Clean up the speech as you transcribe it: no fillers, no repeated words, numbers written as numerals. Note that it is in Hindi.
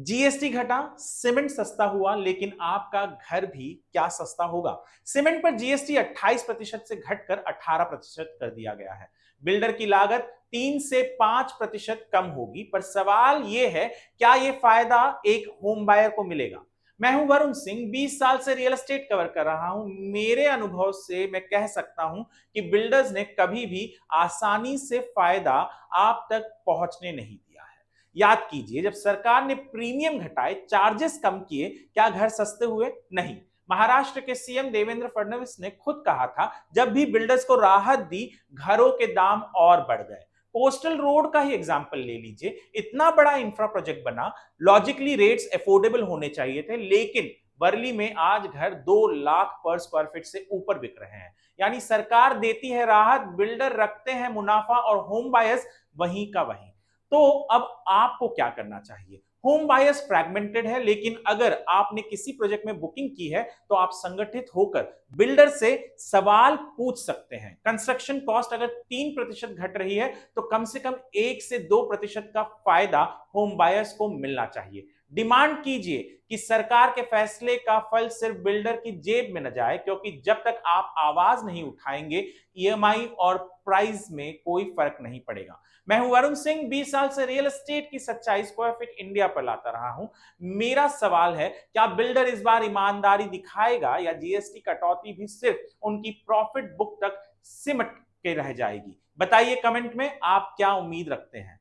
जीएसटी घटा, सीमेंट सस्ता हुआ, लेकिन आपका घर भी क्या सस्ता होगा। सीमेंट पर जीएसटी 28% से घटकर 18% कर दिया गया है। बिल्डर की लागत 3 से 5% कम होगी, पर सवाल यह है, क्या यह फायदा एक होम बायर को मिलेगा। मैं हूं वरुण सिंह, 20 साल से रियल एस्टेट कवर कर रहा हूं। मेरे अनुभव से मैं कह सकता हूं कि बिल्डर्स ने कभी भी आसानी से फायदा आप तक पहुंचने नहीं दिया है। याद कीजिए, जब सरकार ने प्रीमियम घटाए, चार्जेस कम किए, क्या घर सस्ते हुए? नहीं। महाराष्ट्र के सीएम देवेंद्र फडणवीस ने खुद कहा था, जब भी बिल्डर्स को राहत दी, घरों के दाम और बढ़ गए। कोस्टल रोड का ही एग्जांपल ले लीजिए, इतना बड़ा इंफ्रा प्रोजेक्ट बना, लॉजिकली रेट्स अफोर्डेबल होने चाहिए थे, लेकिन वर्ली में आज घर 2 लाख पर स्क्वायर फीट से ऊपर बिक रहे हैं। यानी सरकार देती है राहत, बिल्डर रखते हैं मुनाफा और होम बायर्स वहीं का वहीं। तो अब आपको क्या करना चाहिए? होम बायर्स फ्रैगमेंटेड है, लेकिन अगर आपने किसी प्रोजेक्ट में बुकिंग की है तो आप संगठित होकर बिल्डर से सवाल पूछ सकते हैं। कंस्ट्रक्शन कॉस्ट अगर 3% घट रही है तो कम से कम 1 से 2% का फायदा होम बायर्स को मिलना चाहिए। डिमांड कीजिए कि सरकार के फैसले का फल सिर्फ बिल्डर की जेब में न जाए, क्योंकि जब तक आप आवाज नहीं उठाएंगे, ईएमआई और प्राइस में कोई फर्क नहीं पड़ेगा। मैं हूं वरुण सिंह, 20 साल से रियल एस्टेट की सच्चाई स्क्वायर फीट इंडिया पर लाता रहा हूं। मेरा सवाल है, क्या बिल्डर इस बार ईमानदारी दिखाएगा या जीएसटी कटौती भी सिर्फ उनकी प्रॉफिट बुक तक सिमट के रह जाएगी? बताइए कमेंट में, आप क्या उम्मीद रखते हैं।